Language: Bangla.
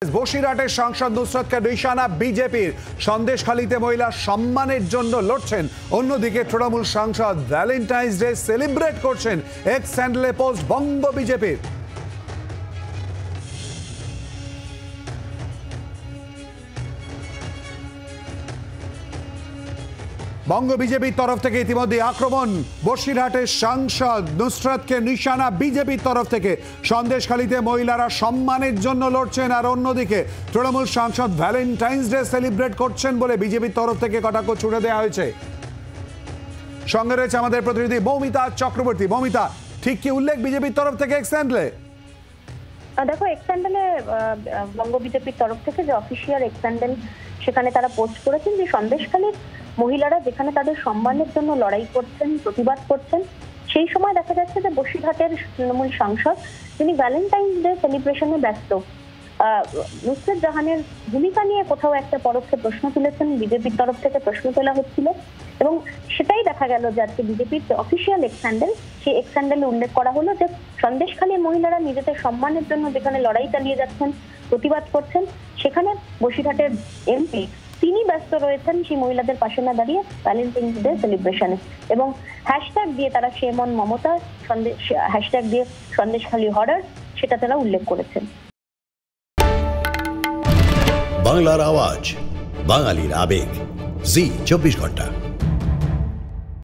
বসিরহাটের সাংসদ নুসরতকে নিশানা বিজেপির। সন্দেশখালীতে মহিলা সম্মানের জন্য লড়ছেন, অন্যদিকে তৃণমূল সাংসদ ভ্যালেন্টাইন্স ডে সেলিব্রেট করছেন। এক্স হ্যান্ডেলে পোস্ট বঙ্গ বিজেপির। বঙ্গ বিজেপির তরফ থেকে ইতিমধ্যে আক্রমণ। বসিরহাটের সাংসদ নুসরতকে নিশানা বিজেপির তরফ থেকে। সন্দেশখালীতে মহিলারা সম্মানের জন্য লড়ছেন, আর অন্যদিকে তৃণমূল সাংসদ ভ্যালেন্টাইন্স ডে সেলিব্রেট করছেন বলে বিজেপির তরফ থেকে কটাক্ষ ছুড়ে দেওয়া হয়েছে। সঙ্গে রয়েছে আমাদের প্রতিনিধি মৌমিতা চক্রবর্তী। মৌমিতা, ঠিক কি উল্লেখ বিজেপির তরফ থেকে এক্স হ্যান্ডেলে? দেখো, এক্স হ্যান্ডেলে বঙ্গ বিজেপির তরফ থেকে যে অফিসিয়াল এক্স হ্যান্ডেল, সেখানে তারা পোস্ট করেছেন যে সন্দেশখালীর মহিলারা যেখানে তাদের সম্মানের জন্য লড়াই করছেন, প্রতিবাদ করছেন, সেই সময় দেখা যাচ্ছে যে বসিরহাটের তৃণমূল সাংসদ তিনি ভ্যালেন্টাইন্স ডে সেলিব্রেশনে ব্যস্ত। নুসরত জাহানের ভূমিকা নিয়ে কোথাও একটা পরোক্ষে প্রশ্ন তুলেছেন, বিজেপির তরফ থেকে প্রশ্ন তোলা হচ্ছিল, এবং সেটাই দেখা গেল যে আজকে বিজেপির অফিসিয়াল এক্স হ্যান্ডেল, সেই এক্স হ্যান্ডেলে উল্লেখ করা হলো যে সন্দেশখালীর মহিলারা নিজেদের সম্মানের জন্য যেখানে লড়াই চালিয়ে যাচ্ছেন, প্রতিবাদ করছেন, সেখানে বসিরহাটের এমপি তিনি ব্যস্ত রয়েছেন সেই মহিলাদের পাশে না দাঁড়িয়ে ভ্যালেন্টাইন্স ডে সেলিব্রেশনে, এবং হ্যাশট্যাগ দিয়ে তারা সেমন মমতা, হ্যাশট্যাগ দিয়ে সন্দেশখালী হরার, সেটা তারা উল্লেখ করেছেন। বাংলার আওয়াজ, বাঙালির আবেগ, জি 24 ঘন্টা।